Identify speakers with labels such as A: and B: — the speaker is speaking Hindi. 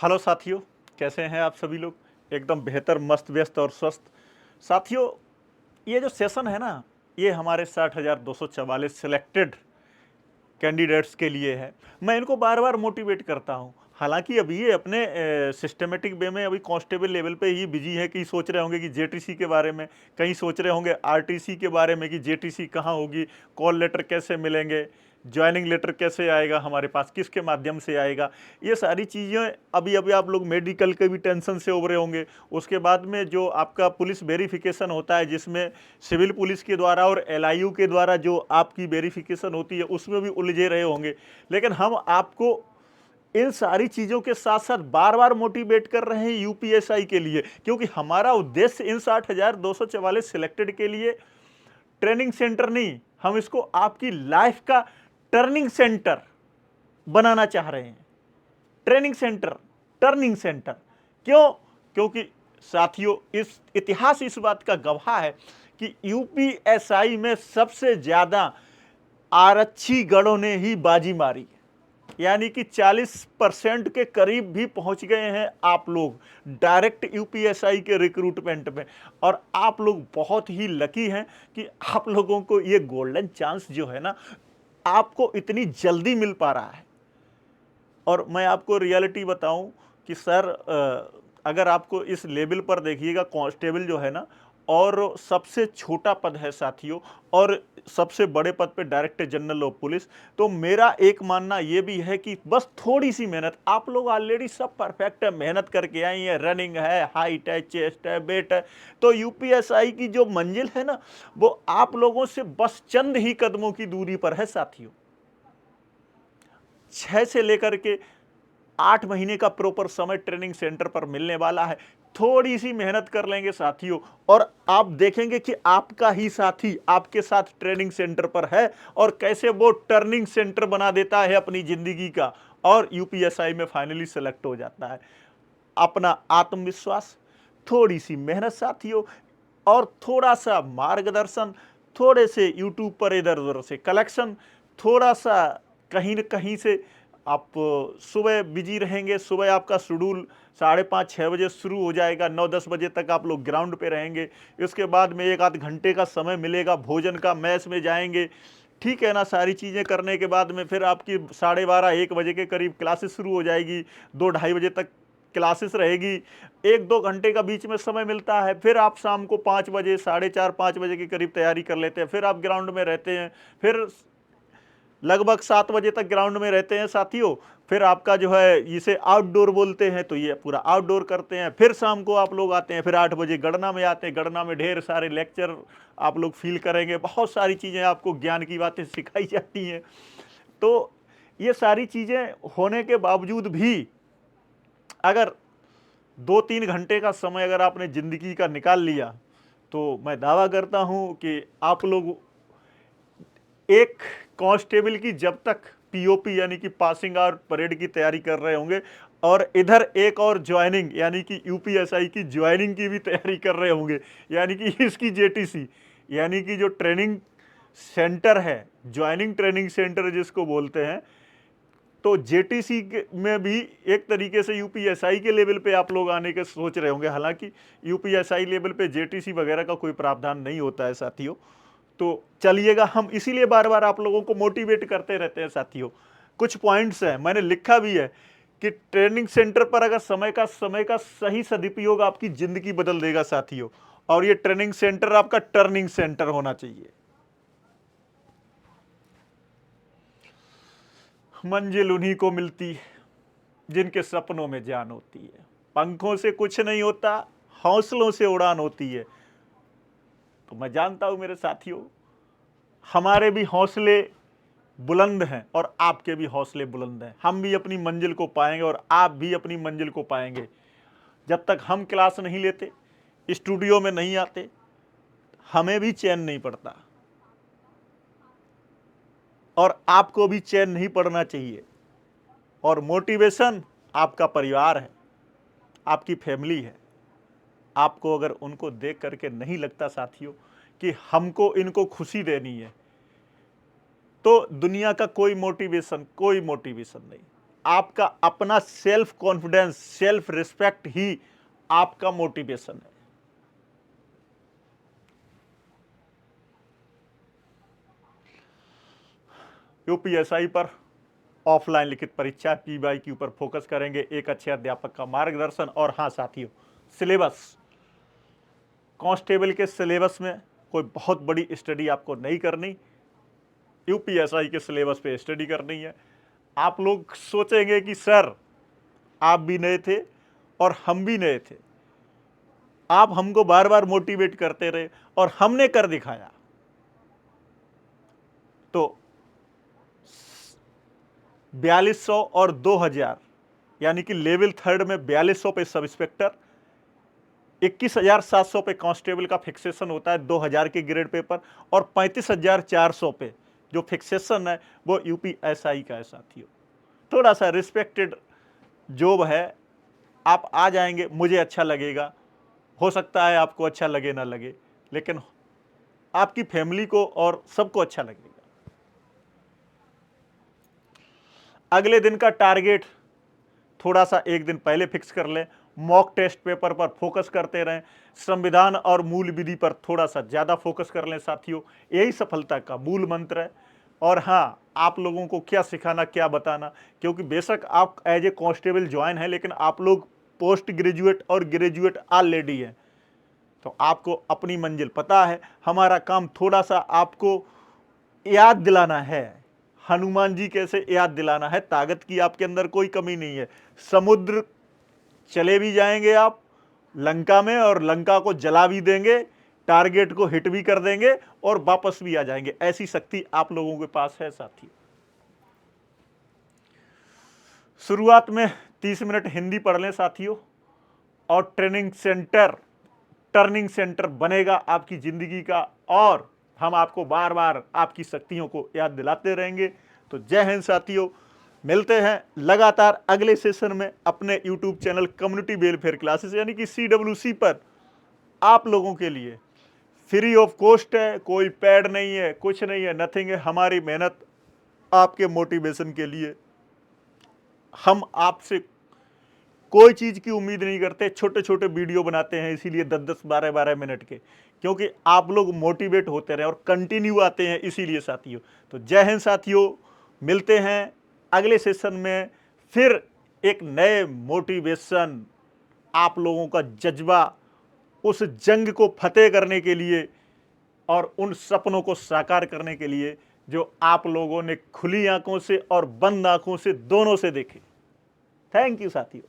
A: हेलो साथियों, कैसे हैं आप सभी लोग? एकदम बेहतर, मस्त, व्यस्त और स्वस्थ। साथियों, ये जो सेशन है ना, ये हमारे 60,244 सिलेक्टेड कैंडिडेट्स के लिए है। मैं इनको बार-बार मोटिवेट करता हूँ। हालाँकि अभी ये अपने सिस्टमैटिक वे में अभी कांस्टेबल लेवल पे ही बिज़ी हैं कि सोच रहे होंगे कि जेटीसी के बारे में, कहीं सोच रहे होंगे आरटीसी के बारे में कि जेटीसी कहाँ होगी, कॉल लेटर कैसे मिलेंगे, जॉइनिंग लेटर कैसे आएगा हमारे पास, किसके माध्यम से आएगा। ये सारी चीज़ें अभी-अभी आप लोग मेडिकल के भी टेंशन से उभरे होंगे। उसके बाद में जो आपका पुलिस वेरिफ़िकेशन होता है, जिसमें सिविल पुलिस के द्वारा और एलआईयू के द्वारा जो आपकी वेरिफ़िकेशन होती है, उसमें भी उलझे रहे होंगे। लेकिन हम आपको इन सारी चीज़ों के साथ-साथ बार-बार मोटिवेट कर रहे हैं यूपीएसआई के लिए, क्योंकि हमारा उद्देश्य इन 60,244 सिलेक्टेड के लिए ट्रेनिंग सेंटर नहीं, हम इसको आपकी लाइफ का टर्निंग सेंटर बनाना चाह रहे हैं। Training centre, turning centre. क्यों? क्योंकि साथियों, इस इतिहास इस बात का गवाह है कि यूपीएसआई में सबसे ज्यादा आरक्षी गणों ने ही बाजी मारी, यानी कि 40% के करीब भी पहुंच गए हैं आप लोग डायरेक्ट यूपीएसआई के रिक्रूटमेंट में। और आप लोग बहुत ही लकी हैं कि आप लोगों को ये गोल्डन चांस जो है ना, आपको इतनी जल्दी मिल पा रहा है। और मैं आपको रियलिटी बताऊं कि सर, अगर आपको इस लेवल पर देखिएगा, कांस्टेबल जो है ना, और सबसे छोटा पद है साथियों, और सबसे बड़े पद पे डायरेक्टर जनरल ऑफ पुलिस। तो मेरा एक मानना ये भी है कि बस थोड़ी सी मेहनत, आप लोग ऑलरेडी सब परफेक्ट है, मेहनत करके आई है, रनिंग है, हाइट है, चेस्ट है, वेट है। तो यूपीएसआई की जो मंजिल है ना, वो आप लोगों से बस चंद ही कदमों की दूरी पर है साथियों। 6 से लेकर के 8 महीने का प्रॉपर समय ट्रेनिंग सेंटर पर मिलने वाला है। थोड़ी सी मेहनत कर लेंगे साथियों, और आप देखेंगे कि आपका ही साथी आपके साथ ट्रेनिंग सेंटर पर है और कैसे वो टर्निंग सेंटर बना देता है अपनी जिंदगी का, और यूपीएसआई में फाइनली सेलेक्ट हो जाता है। अपना आत्मविश्वास, थोड़ी सी मेहनत साथियों, और थोड़ा सा मार्गदर्शन, थोड़े से यूट्यूब पर इधर उधर से कलेक्शन, थोड़ा सा कहीं न कहीं से आप सुबह बिजी रहेंगे। सुबह आपका शेड्यूल 5:30-6 बजे शुरू हो जाएगा, 9-10 बजे तक आप लोग ग्राउंड पे रहेंगे। इसके बाद में 1 आध घंटे का समय मिलेगा भोजन का, मैस में जाएंगे, ठीक है ना। सारी चीज़ें करने के बाद में फिर आपकी 12:30-1 बजे के करीब क्लासेस शुरू हो जाएगी, 2-2:30 बजे तक क्लासेस रहेगी। 1-2 घंटे का बीच में समय मिलता है, फिर आप शाम को 5 बजे, 4:30-5 बजे के करीब तैयारी कर लेते हैं, फिर आप ग्राउंड में रहते हैं, फिर लगभग 7 बजे तक ग्राउंड में रहते हैं साथियों। फिर आपका जो है, इसे आउटडोर बोलते हैं, तो ये पूरा आउटडोर करते हैं। फिर शाम को आप लोग आते हैं, फिर 8 बजे गणना में आते हैं। गणना में ढेर सारे लेक्चर आप लोग फील करेंगे, बहुत सारी चीज़ें आपको ज्ञान की बातें सिखाई जाती हैं। तो ये सारी चीज़ें होने के बावजूद भी अगर 2-3 घंटे का समय अगर आपने ज़िंदगी का निकाल लिया, तो मैं दावा करता हूं कि आप लोग एक कांस्टेबल की जब तक पीओपी यानी कि पासिंग आउट परेड की तैयारी कर रहे होंगे, और इधर एक और ज्वाइनिंग यानी कि यूपीएसआई की ज्वाइनिंग की भी तैयारी कर रहे होंगे, यानी कि इसकी जेटीसी यानी कि जो ट्रेनिंग सेंटर है, ज्वाइनिंग ट्रेनिंग सेंटर जिसको बोलते हैं, तो जेटीसी में भी एक तरीके से यूपीएसआई के लेवल पे आप लोग आने के सोच रहे होंगे। हालांकि यूपीएसआई लेवल पे जेटीसी वगैरह का कोई प्रावधान नहीं होता है साथियों। तो चलिएगा, हम इसीलिए बार बार आप लोगों को मोटिवेट करते रहते हैं साथियों। कुछ पॉइंट्स हैं, मैंने लिखा भी है कि ट्रेनिंग सेंटर पर अगर समय का सही सदुपयोग आपकी जिंदगी बदल देगा साथियों। और ये ट्रेनिंग सेंटर आपका टर्निंग सेंटर होना चाहिए। मंजिल उन्हीं को मिलती है जिनके सपनों में जान होती है। पंखों से कुछ नहीं होता, हौसलों से उड़ान होती है। तो मैं जानता हूं मेरे साथियों, हमारे भी हौसले बुलंद हैं और आपके भी हौसले बुलंद हैं। हम भी अपनी मंजिल को पाएंगे और आप भी अपनी मंजिल को पाएंगे। जब तक हम क्लास नहीं लेते, स्टूडियो में नहीं आते, हमें भी चैन नहीं पड़ता, और आपको भी चैन नहीं पड़ना चाहिए। और मोटिवेशन आपका परिवार है, आपकी फैमिली है। आपको अगर उनको देख करके नहीं लगता साथियों कि हमको इनको खुशी देनी है, तो दुनिया का कोई मोटिवेशन नहीं। आपका अपना सेल्फ कॉन्फिडेंस, सेल्फ रिस्पेक्ट ही आपका मोटिवेशन है। यूपीएसआई पर ऑफलाइन लिखित परीक्षा पीवाई के ऊपर फोकस करेंगे, एक अच्छे अध्यापक का मार्गदर्शन। और हाँ साथियों, सिलेबस, कांस्टेबल के सिलेबस में कोई बहुत बड़ी स्टडी आपको नहीं करनी, यूपीएसआई के सिलेबस पे स्टडी करनी है। आप लोग सोचेंगे कि सर आप भी नए थे और हम भी नए थे, आप हमको बार बार मोटिवेट करते रहे और हमने कर दिखाया। तो 4200 और 2000 यानी कि लेवल 3 में 4200 पे सब इंस्पेक्टर, 21,700 पे कांस्टेबल का फिक्सेशन होता है 2000 के ग्रेड पेपर, और 35,400 पे जो फिक्सेशन है वो यूपीएसआई का है साथियों। थोड़ा सा रिस्पेक्टेड जॉब है, आप आ जाएंगे, मुझे अच्छा लगेगा, हो सकता है आपको अच्छा लगे ना लगे, लेकिन आपकी फैमिली को और सबको अच्छा लगेगा। अगले दिन का टारगेट थोड़ा सा एक दिन पहले फिक्स कर लें, मॉक टेस्ट पेपर पर फोकस करते रहें, संविधान और मूल विधि पर थोड़ा सा ज़्यादा फोकस कर लें साथियों, यही सफलता का मूल मंत्र है। और हाँ, आप लोगों को क्या सिखाना, क्या बताना, क्योंकि बेशक आप एज ए कांस्टेबल ज्वाइन है, लेकिन आप लोग पोस्ट ग्रेजुएट और ग्रेजुएट ऑलरेडी हैं, तो आपको अपनी मंजिल पता है। हमारा काम थोड़ा सा आपको याद दिलाना है, हनुमान जी कैसे याद दिलाना है, ताकत की आपके अंदर कोई कमी नहीं है। समुद्र चले भी जाएंगे आप लंका में और लंका को जला भी देंगे, टारगेट को हिट भी कर देंगे और वापस भी आ जाएंगे, ऐसी शक्ति आप लोगों के पास है साथी। शुरुआत में 30 मिनट हिंदी पढ़ लें साथियों, और टर्निंग सेंटर बनेगा आपकी जिंदगी का, और हम आपको बार बार आपकी शक्तियों को याद दिलाते रहेंगे। तो जय हिंद साथियों, मिलते हैं लगातार अगले सेशन में अपने YouTube channel community welfare classes यानी कि CWC पर, आप लोगों के लिए फ्री ऑफ कॉस्ट है, कोई पैड नहीं है, कुछ नहीं है, नथिंग है। हमारी मेहनत आपके मोटिवेशन के लिए, हम आपसे कोई चीज़ की उम्मीद नहीं करते, छोटे छोटे वीडियो बनाते हैं इसीलिए 10-10, 12-12 मिनट के, क्योंकि आप लोग मोटिवेट होते रहे और कंटिन्यू आते हैं इसीलिए साथियों। तो जय हिंद साथियों, मिलते हैं अगले सेशन में, फिर एक नए मोटिवेशन, आप लोगों का जज्बा उस जंग को फतेह करने के लिए और उन सपनों को साकार करने के लिए जो आप लोगों ने खुली आंखों से और बंद आंखों से, दोनों से देखे। थैंक यू साथियों।